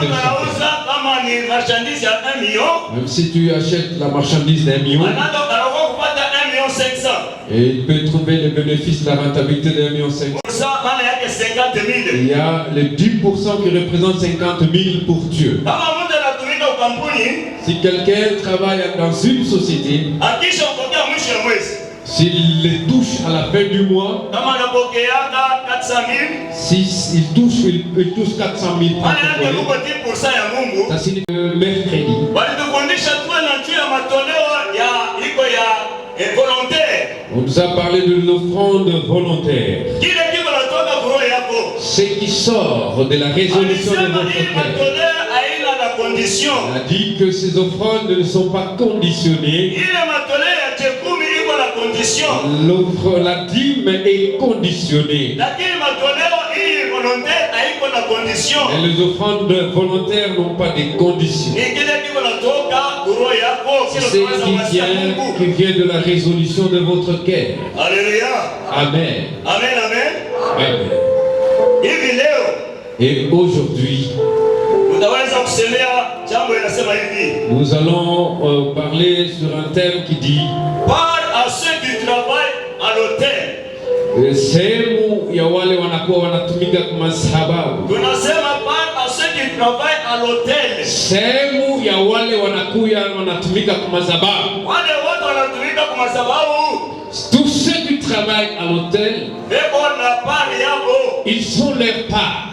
de Même si tu achètes la marchandise d'1 million, et il peut trouver le bénéfice, la rentabilité d'1,5 million. Il y a les 10% qui représentent 50 000 pour Dieu. Si quelqu'un travaille dans une société, s'il les touche à la fin du mois, s'il touche 400 000 francs, ça signifie que mercredi. On nous a parlé de l'offrande volontaire. Ce qui sort de la résolution de votre cœur. On a dit que ces offrandes ne sont pas conditionnées. La dîme est conditionnée. Et les offrandes volontaires n'ont pas de conditions. C'est ce qui vient de la résolution de votre cœur. Alléluia. Amen. Amen, amen. Amen. Et aujourd'hui, nous allons parler sur un thème qui dit parle à ceux qui travaillent à l'hôtel. Sehemu ya wale wanakuwa wanatumika kama sababu. Tunasema parle à ceux qui travaillent à l'hôtel. Sehemu ya wale wanakuya wanatumika kama sababu. Wale wote wanatumika kama sababu. Tous ceux qui travaillent à l'hôtel, ils sont leur part.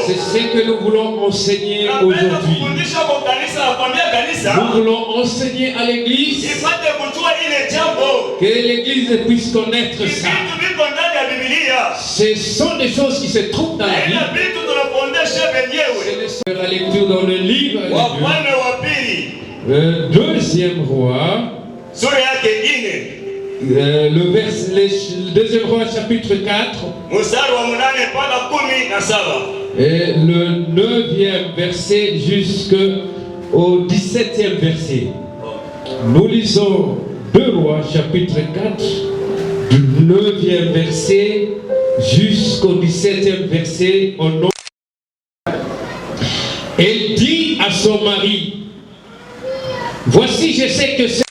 C'est ce que nous voulons enseigner aujourd'hui. Nous voulons enseigner à l'église que l'église puisse connaître ça. Ce sont des choses qui se trouvent dans la Bible. C'est la lecture dans le livre. Le deuxième roi. Le deuxième roi chapitre 4 et le 9e verset jusqu'au 17e verset. Nous lisons 2 rois chapitre 4 du 9e verset jusqu'au 17e verset au nom. Elle dit à son mari: voici, je sais que c'est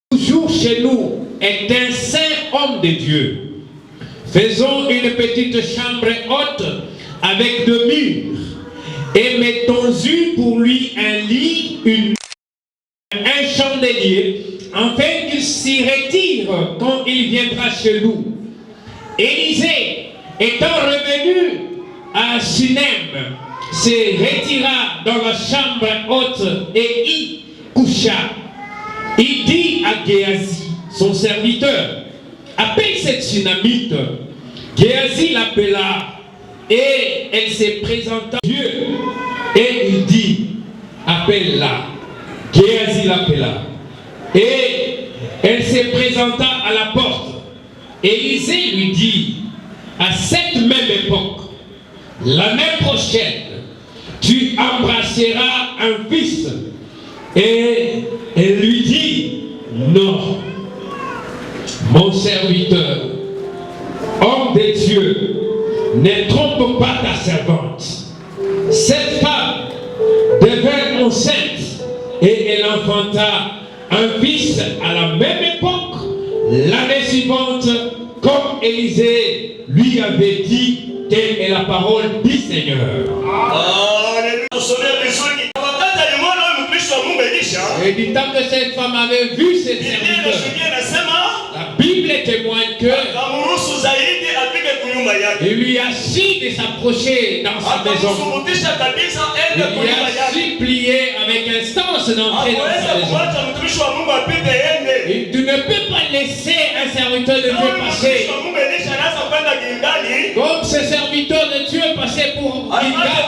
toujours chez nous est un saint homme de Dieu. Faisons une petite chambre haute avec 2 murs et mettons-y pour lui un lit, un chandelier, afin qu'il s'y retire quand il viendra chez nous. Élisée, étant revenu à Sunem, se retira dans la chambre haute et y coucha. Il dit à Géasi, son serviteur, appelle cette Sunamite. Géasi l'appela et elle se présenta à Dieu. Et il dit, appelle-la. Géasi l'appela et elle se présenta à la porte. Élisée lui dit, à cette même époque, l'année prochaine, tu embrasseras un fils. Et elle lui dit, non, mon serviteur, homme de Dieu, ne trompe pas ta servante. Cette femme devint enceinte et elle enfanta un fils à la même époque, l'année suivante, comme Élisée lui avait dit, telle est la parole du Seigneur. Et du temps que cette femme avait vu ses serviteurs, la Bible témoigne que il lui a su de s'approcher dans sa maison. Il lui a supplié avec instance d'entrer dans sa maison. Et tu ne peux pas laisser un serviteur de Dieu passer. Comme ce serviteur de Dieu passait pour Gilgal,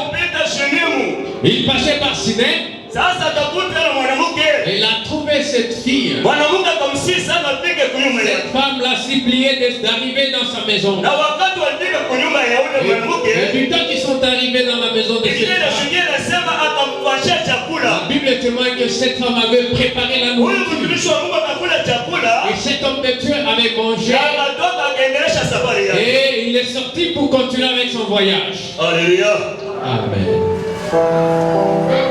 il passait par Sinem. Il a trouvé cette fille. Cette femme l'a supplié d'arriver dans sa maison. Et du temps qu'ils sont arrivés dans la maison de cette femme, la Bible témoigne que cette femme avait préparé la nourriture. Et cet homme de Dieu avait mangé. Et il est sorti pour continuer avec son voyage. Alléluia. Amen.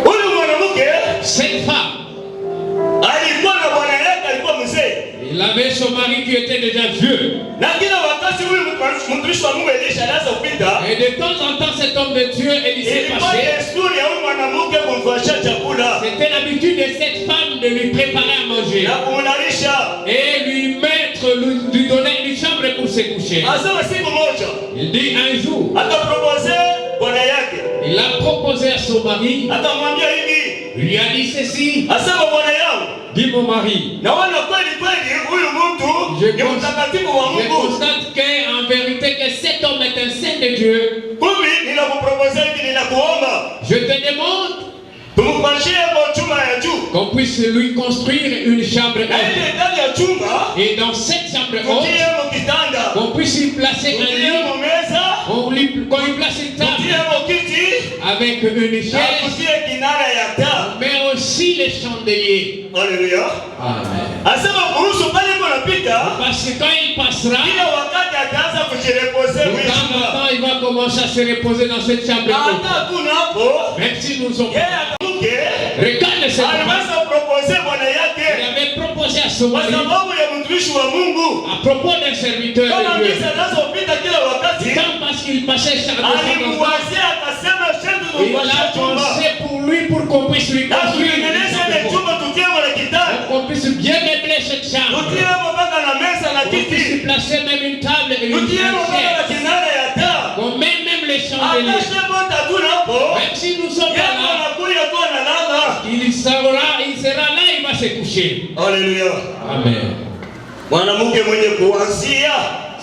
Huyu mwanamke Cette femme, alikuwa na bwana yake alikuwa mzee. il avait son mari qui était déjà vieux. Na kila wakati huyu mtumishi wa Mungu Elisha anaanza kupita, Et de temps en temps, cet homme de Dieu, Élisée, ilikuwa passait. desturi ya huyu mwanamke kumfanyia chakula C'était l'habitude de cette femme de lui préparer à manger na kumlalisha. et lui mettre, lui donner une chambre pour se coucher. Asema siku moja Il dit un jour, akapropose bwana yake, il a proposé à son mari, akamwambia hivi, il lui a dit ceci, asema bwana yangu, dis mon mari, naona kweli kweli huyu mtu ni mtakatifu wa je Mungu. constate qu'en vérité que cet homme est un saint de Dieu. Kumi ninakupropose hivi, ninakuomba Je te demande tumfanyie kwa chuma ya juu, qu'on puisse lui construire une chambre na ile haute. ndani ya chumba Et dans cette chambre haute, tutie mo kitanda, qu'on puisse y placer un tutie lit, mo meza, qu'on lui place une tutie table mo kiti avec une na chaise, tutie kinara ya taa. mais aussi les chandeliers. Haleluya. Amen. Asema kuhusu pale kunapita, Parce que quand il passera, kila wakati ataanza kujirepoze de huyu temps en chumba. temps, il va commencer à se reposer dans cette chambre Na haute. hata kuna hapo Même si nous sommes... yeye akamke Regarde cette femme. aliweza kupropose bwana Il yake avait proposé à son kwa mari, sababu ya mtumishi wa Mungu. à propos d'un serviteur Kama de Dieu, misa anazopita kila wakati, quand parce qu'il passait chaque fois, alimwazia akasema, shetu il tumfanyie a chumba pensé pour lui pour qu'on puisse lui na construire une tutengeneze ile chambre, chumba, tutie mo na kitanda, qu'on puisse bien meubler cette chambre, tutie mo mpaka na meza na qu'on puisse y kiti, placer même une table et une tutie mo mpaka na chaise, kinara ya taa. qu'on met même les chandeliers. Akasema tatuna hapo, Même si nous sommes yeye là, anakuja tu analala. il sera là, il va se coucher. Haleluya. Amen. Mwanamke mwenye kuwazia,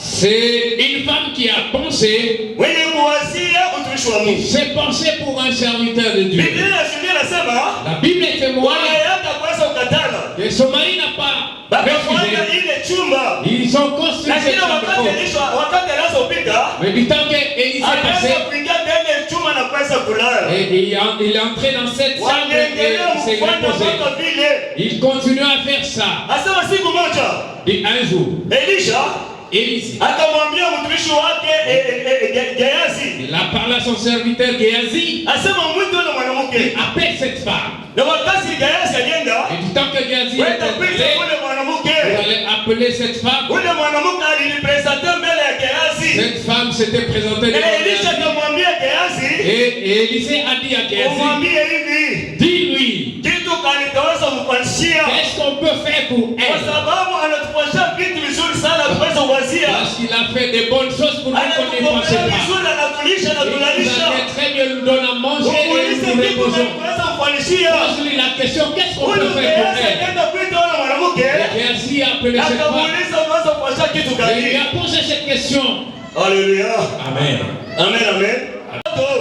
C'est une femme qui a pensé, mwenye kuwazia utumishi wa Mungu. c'est pensé pour un serviteur de Dieu. Biblia inasema La Bible témoigne bwana yake hakuweza kukatala, que son mari n'a pas bakafanya refusé. ile chumba. Ils ont construit Na cette kila chambre haute. wakati anazopita Mais du temps qu'Élisée est anaweza passé, kuingia ndani ya chumba na kuweza kulala. et il est entré dans cette chambre et Wanaendelea il s'est kufanya reposé. mpaka vile. Il continue à faire ça. Asema siku moja Et un jour, Elisha Élisée, akamwambia mtumishi wake Gehazi, il a parlé à son serviteur Géasi, asema mwite yule mwanamke. appelle cette femme. Na wakati Gehazi alienda Et du temps que Géasi est kwenda kuita entré, yule il mwanamke, allait appeler cette femme. yule mwanamke alinipresente mbele ya Gehazi. Cette femme s'était présentée Na devant Elisha Géasi. akamwambia Gehazi, Et Élisée a dit à Géasi, umwambie hivi, dis-lui, kitu kanitaweza kumfanyia qu'est-ce qu'on peut faire pour kwa elle? sababu anatufanyia vitu vizuri sana kuweza kuwazia. Parce qu'il a fait de bonnes choses pour nous qu'on n'y pensait Anatupokea pas. vizuri, anatulisha na Il nous kulalisha. a fait très bien, nous donne à manger et Umuulize nous nous kitu reposons. kuweza kumfanyia. Pose-lui la question, qu'est-ce qu'on Huyu peut faire pour Gehazi elle? akaenda kuita yule mwanamke, Et Géasi a appelé cette femme. akamuuliza unaweza kufanyia kitu Et il gani? lui a posé cette question. Haleluya. Amen. Amen, amen.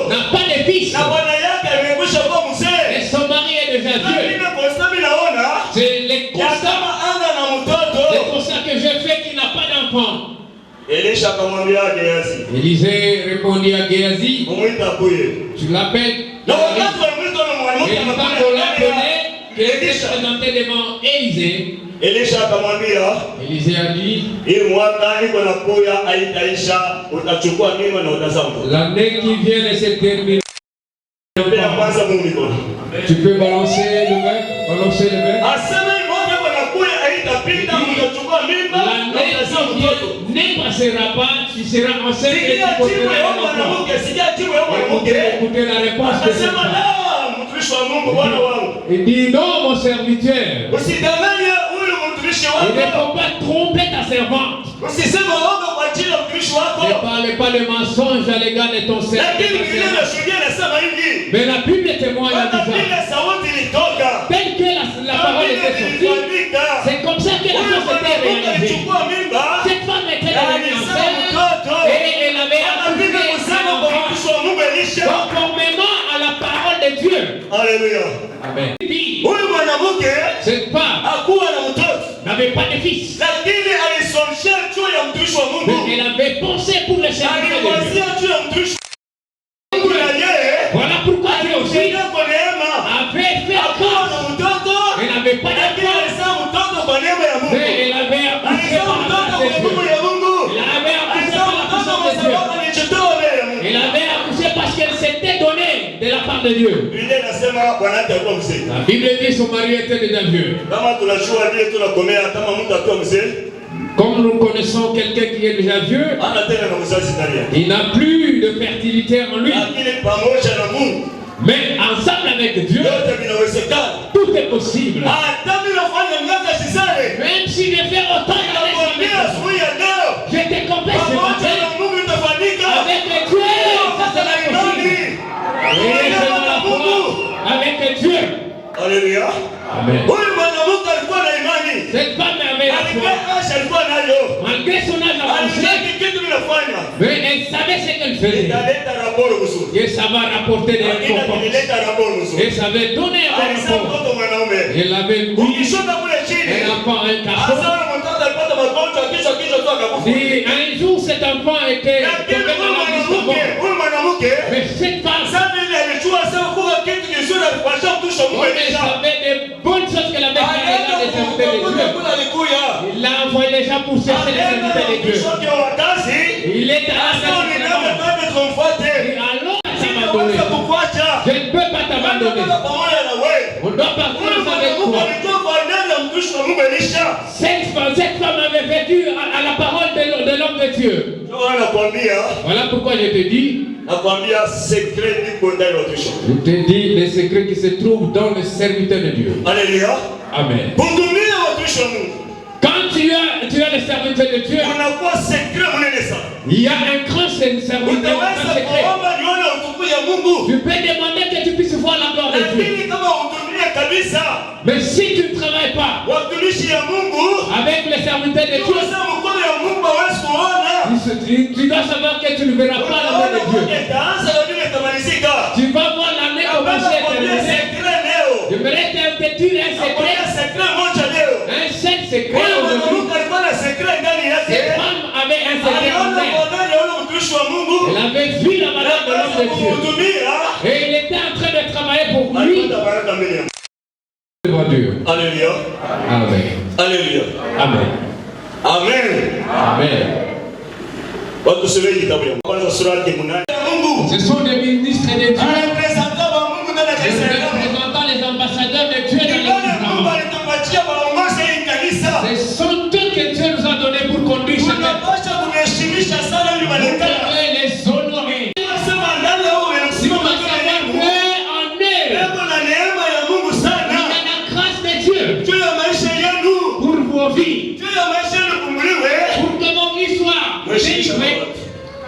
N'a pas de fils. Na bwana yake amekwisha kuwa Et mzee. son mari est déjà Na vieux. mimi kwa sababu naona C'est les ya constats, kama ana na les mtoto. constats que j'ai fait qu'il n'a pas d'enfant. Elisha akamwambia Gehazi, Élisée répondit à Géasi, umuita kuye. tu l'appelles. Na wakati walimwita yule Et mwanamke quand amekuja on ndani l'appelait, qu'il ya était Elisha. présenté devant Élisée, Elisha akamwambia, Élisée a dit, hii mwaka iko na kuya haitaisha, utachukua mimba na utazaa mtoto. l'année qui vient de se terminer, Tembea kwanza Mungu mikono. tu peux balancer le vin, balancer le vin. Asema hii mwaka iko na kuya haitapita, utachukua mimba na L'année utazaa qui mtoto. vient ne passera pas, tu seras enceinte et Sikia tu jibu porteras ya un enfant. mwanamke, sikia jibu ya Écoutez, mwanamke. écoutez la réponse de cette Akasema femme. la, mtumishi wa Mungu bwana wangu. Il dit non, mon serviteur. Usidanganye huyu mtumishi Il ne wako. faut pas tromper ta servante. Usiseme uongo kwa ajili ya mtumishi Ne wako. parle pas de mensonge à l'égard de ton Lakini Biblia serviteur. inashuhudia inasema hivi. Mais la Bible témoigne de Hata ça. vile sauti ilitoka. Telle que la parole était sortie, c'est comme ça que la Huyu chose était mwanamke réalisée. alichukua mimba. Cette femme était Na devenue alizaa enceinte mtoto. et elle avait Kama vile accouché kusema un kwa enfant mtumishi wa Mungu Elisha. conformément à la parole de Dieu. Haleluya. Amen. Puis, Huyu mwanamke cette femme hakuwa na mtoto. n'avait pas de fils, Lakini alisomsha juu ya mtumishi wa Mungu. mais elle avait pensé pour le serviteur de Dieu. Aliwazia juu ya mtumishi wa Mungu na yeye. Voilà pourquoi Dieu aussi Alisaidia kwa neema. avait fait Hakuwa na grâce. mtoto. Elle n'avait pas Lakini d'enfant, alizaa mtoto kwa neema ya Mungu. mais elle avait accouché Alizaa par la mtoto grâce kwa de nguvu Dieu. ya Mungu. Elle avait accouché Alizaa par la mtoto puissance kwa de Dieu. sababu alijitoa mbele ya Mungu. Elle avait accouché parce qu'elle s'était donnée parle de Dieu. La Bible dit son mari était déjà vieux. Comme nous connaissons quelqu'un qui est déjà vieux, il n'a plus de fertilité en lui. Mais ensemble avec Dieu, tout est possible. Même si je fais autant d'années, je te confesse ce matin, avec Dieu, ça sera possible. Et c'est dans la foi avec Dieu. Alléluia. Amen. Cette femme avait la foi. Malgré son âge avancé, mais elle savait ce qu'elle faisait. Et ça va rapporter des récompenses. Et ça va donner un bon rapport. Elle avait mis un enfant, un garçon. Et un jour, cet enfant était tombé dans la mais cette femme, elle savait des bonnes choses qu'elle avait fait dans les serviteurs de Dieu. Il l'a envoyé déjà pour chercher les serviteurs de Dieu. Il est à la alors, je ne peux pas t'abandonner. On doit partir avec toi. Cette femme avait vécu à la parole de l'homme de Dieu. Voilà pourquoi je te dis. Je te dis les secrets qui se trouvent dans le serviteur de Dieu. Alléluia. Amen. Quand tu as le serviteur de Dieu, il y a un grand serviteur, un secret. Tu peux demander que tu puisses voir la gloire de Dieu. Mais si tu ne travailles pas avec le serviteur de Dieu, tu dois savoir que tu ne verras pas la main de Dieu. Tu vas voir l'année commencer à terminer. J'aimerais te dire un secret. Un seul secret aujourd'hui. Cette femme avait un secret en elle. Elle avait vu la malade de l'homme de Dieu. Et il était en train de travailler pour lui. Alléluia. Amen. Alléluia. Amen. Amen. Amen. Ce sont des ministres de Dieu. Représentant les ambassadeurs de Dieu dans les ce sont eux que Dieu nous a donnés pour conduire ce peuple. Vous devez les honorer. Si vous voulez savoir où on est, il y a la grâce de Dieu pour vos vies, pour que vos vies soient délivrées.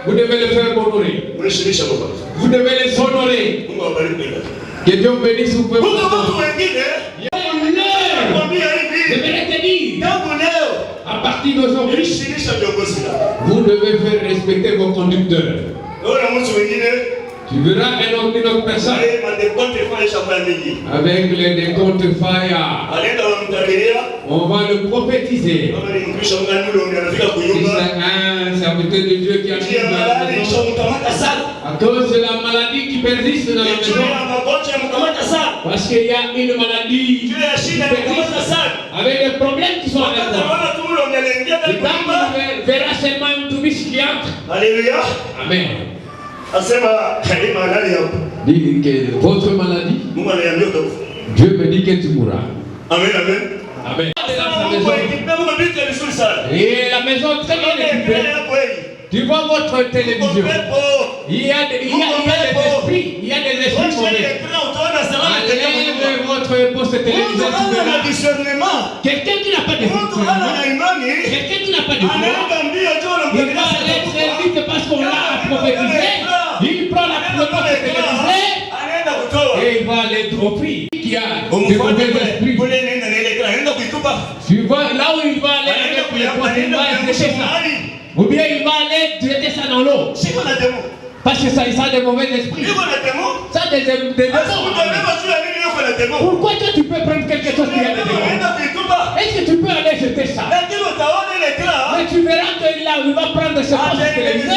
Vous devez les faire honorer. Vous devez les honorer. Que Dieu bénisse vous. Je vais te dire, à partir d'aujourd'hui, vous devez faire respecter vos conducteurs. Tu verras une autre personne avec les décomptes Faya. On va le prophétiser. Un serviteur de Dieu qui arrive dans la maison à cause de la maladie qui persiste dans la maison. Parce qu'il y a une maladie qui persiste avec des problèmes qui sont avec toi. Et quand tu verras seulement une touriste qui entre. Alléluia. Amen. Dis que votre maladie, Dieu me dit que tu mourras. Amen, amen. Amen. Et la maison très bien équipée. Tu vois votre télévision. Il y a des esprits. Il y a des esprits mauvais. Enlève votre poste téléviseur. Quelqu'un qui n'a pas de discernement, quelqu'un qui n'a pas de foi, il va aller très vite parce qu'on l'a prophétisé. Il prend le poste télévisé et il va aller trop pris. Qui a des mauvais esprits. Tu vois là où il va aller avec le poste, il va jeter ça. Ou bien il va aller jeter ça dans l'eau. Parce que ça a des mauvais esprits. Ça a des démons. Pourquoi toi tu peux prendre quelque chose qui a des démons? Est-ce que tu peux aller jeter ça? Mais tu verras qu'il il va prendre ce poste télévisé.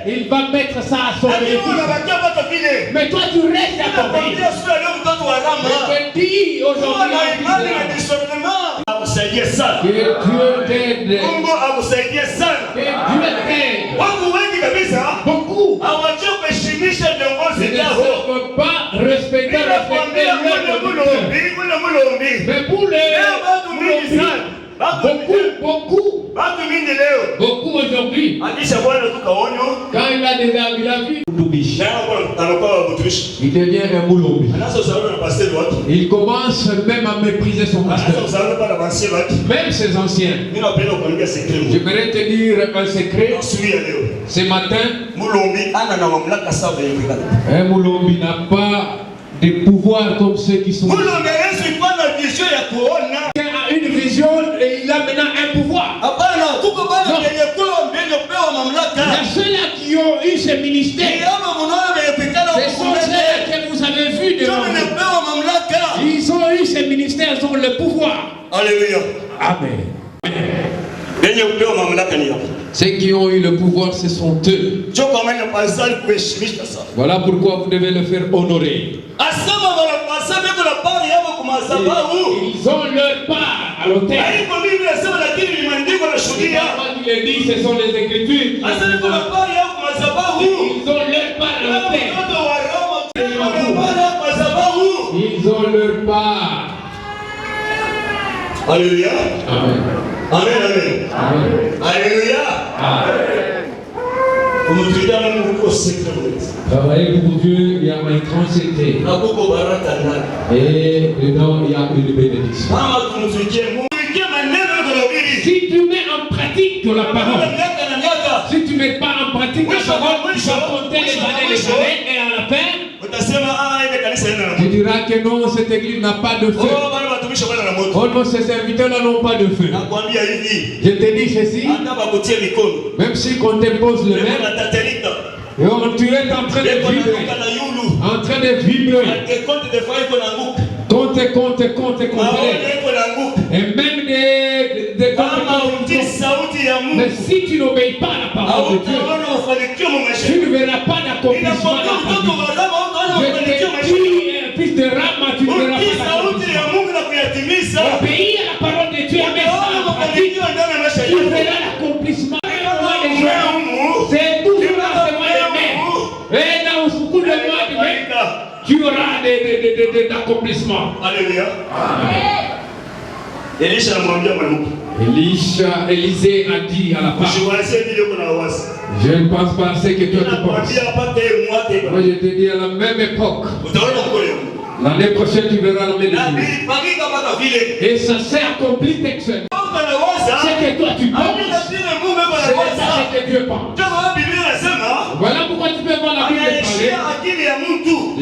Il va mettre ça à son bénéfice. Mais toi tu restes à ton pays. Je te dis aujourd'hui que Dieu t'aide. Que Dieu t'aide. Beaucoup ne savent pas respecter leur. Mais pour les beaucoup aujourd'hui, quand il a déjà vu la vie, il devient un moulombi. Il commence même à mépriser son pasteur, même ses anciens. J'aimerais te dire un secret. Ce matin, un moulombi n'a pas de pouvoir comme ceux qui sont. Il a une vision et il a maintenant un pouvoir. Il y a ceux-là qui ont eu ce ministère. Ce sont ceux que vous avez vus devant vous. Ils ont eu ce ministère, ils ont le pouvoir. Alléluia. Amen. Ceux qui ont eu le pouvoir, ce sont eux. Voilà pourquoi vous devez le faire honorer. Ils ont leur part à l'autel. Il est dit, ce sont les Écritures. Ils ont leur part à l'autel. Ils ont leur part. Alléluia. Amen. Amen, amen. Amen. Alléluia. Travailler pour Dieu, il y a un grand secret. Et dedans, il y a une bénédiction. Si tu mets en pratique la parole, si tu ne mets pas en pratique la parole, tu vas compter les années et à la fin, tu diras que non, cette église n'a pas de feu. Oh non, ces serviteurs-là n'ont pas de feu. Je te dis ceci, même si on te pose le même, et tu es en train de vibrer, en train de vibrer, compte, et même des mais si tu n'obéis pas à la parole de Dieu, tu ne verras pas d'accomplissement dans ta vie. Je te dis, fils de Rama, tu ne verras pas d'accomplissement. Obéis à la parole de Dieu, mais ça en pratique, tu verras l'accomplissement. C'est toujours dans ce mois de mai. Et dans beaucoup de mois de mai, tu auras des accomplissements. Alléluia. Élisée a dit à la femme, je ne pense pas à ce que toi tu penses. Moi je te dis à la même époque, l'année prochaine tu verras la même chose. Et ça s'est accompli textuellement. Ce que toi tu penses, c'est ça que Dieu pense. Voilà pourquoi tu peux voir la Bible parler.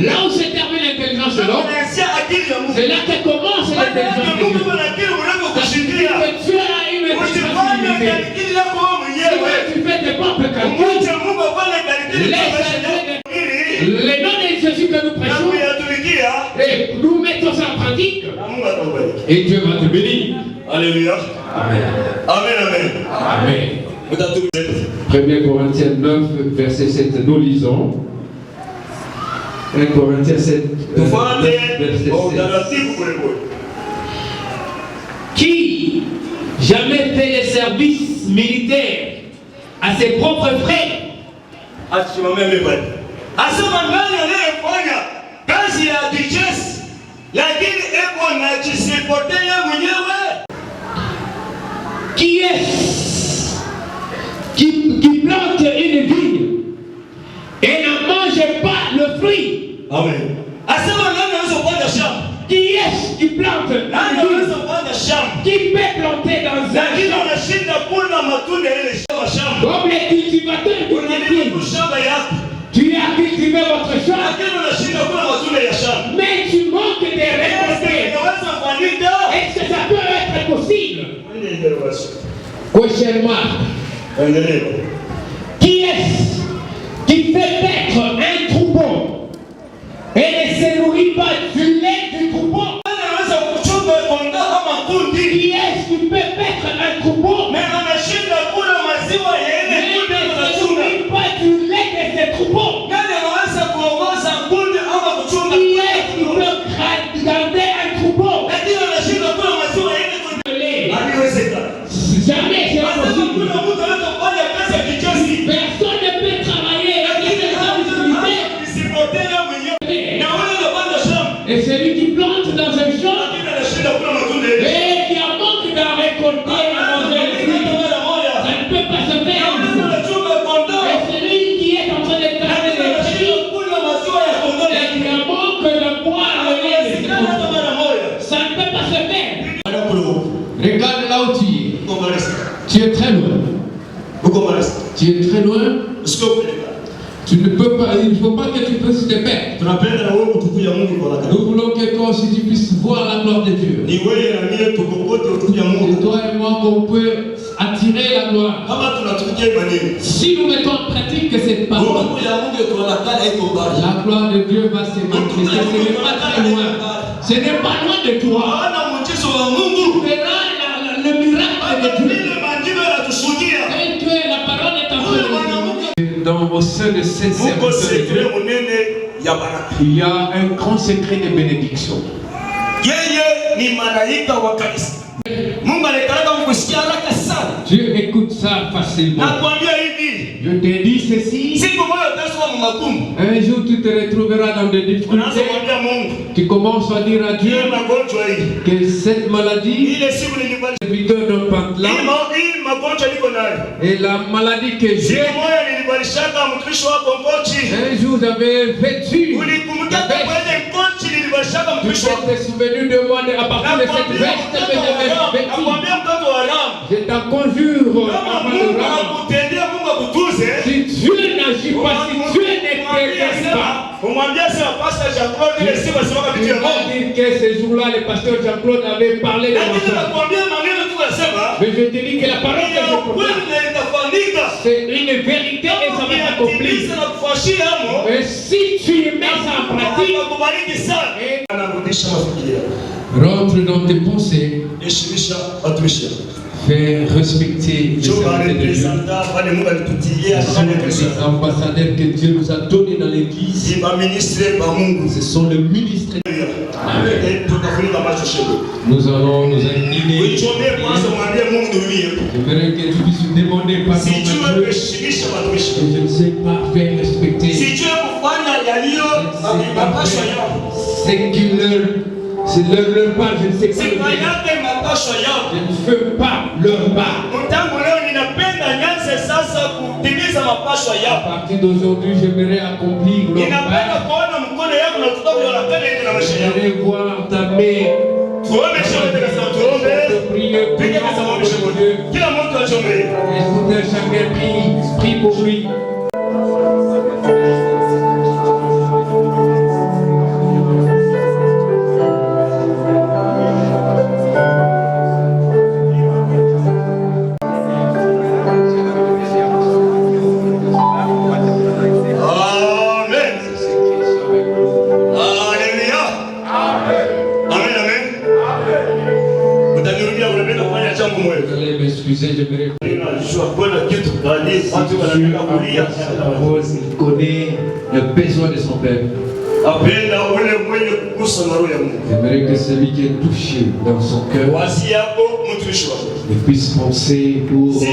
Là où se termine l'intelligence de l'homme, c'est là que commence l'intelligence de Dieu. Parce que tu as une intelligence limitée. Tu fais tes propres calculs. Les noms de Jésus que nous prêchons, et nous mettons ça en pratique, et Dieu va te bénir. Alléluia. Amen. Amen, amen. Amen. 1 Corinthiens 9, verset 7, nous lisons. 1 Corinthiens 7, verset 7. Qui jamais fait le service militaire à ses propres frais? Qui est-ce qui plante une vigne et ne mange pas le fruit? Amen. Qui est-ce qui plante une vigne? Qui peut planter dans un champ? Comme les cultivateurs tu as cultivé votre champ, mais tu manques de récolter. Est-ce que ça peut être possible? Question mark. Qui est-ce qui fait paître un troupeau et ne se nourrit pas du lait du troupeau? Qui est-ce qui peut paître un troupeau mais ne se nourrit pas du lait de ce troupeau? Qui est-ce qui peut garder un troupeau? Jamais c'est possible. celui qui plante dans un champ et qui a manque d'en récolter à manger les fruits, ça ne peut pas se faire. Et celui qui est en train de garder les fruits et qui a manque de boire le lait de ses fruits, ça ne peut pas se faire. Regarde là où tu es. Tu es très loin. Tu es très loin. Tu ne peux pas, il ne faut pas que tu puisses te perdre. Nous voulons que toi aussi tu puisses voir la gloire de Dieu. Et toi et moi qu'on peut attirer la gloire. Si nous mettons en pratique cette parole, la gloire de Dieu va se manifester. Ce n'est pas très loin. Ce n'est pas loin de toi. Tu verras le miracle de Dieu. Et tu es, la parole est en train dans au sein de cette service, il y a un grand secret de bénédiction. Dieu écoute ça facilement. Je te dis ceci. Un jour tu te retrouveras dans des difficultés. Tu commences à dire à Dieu que cette maladie est d'un pantalon. Et la maladie que j'ai, un jour j'avais vêtu. Tu t'es souvenu de moi à partir de cette veste que j'avais vêtue. Je t'en conjure, si Dieu n'agit pas, si Dieu n'intervient pas, il va dire que ce jour-là, le pasteur Jean-Claude avait parlé de mensonge. Mais je te dis que la parole que je proclame, c'est une vérité et ça va s'accomplir. Mais si tu mets ça en pratique, rentre dans tes pensées, fais respecter les serviteurs de Dieu. Ce sont les ambassadeurs que Dieu nous a donnés dans l'église. Ce sont les ministres. Nous allons nous incliner. J'aimerais que tu puisses demander pardon à Dieu. Et je ne sais pas faire respecter. C'est leur part, je ne sais pas. Je ne fais pas leur part. À partir d'aujourd'hui, j'aimerais accomplir leur part. J'aimerais voir ta main. Écoutez, chacun prie pour lui. Excusez, j'aimerais il connaît le besoin de son peuple. J'aimerais que celui qui est touché dans son cœur puisse penser pour Dieu.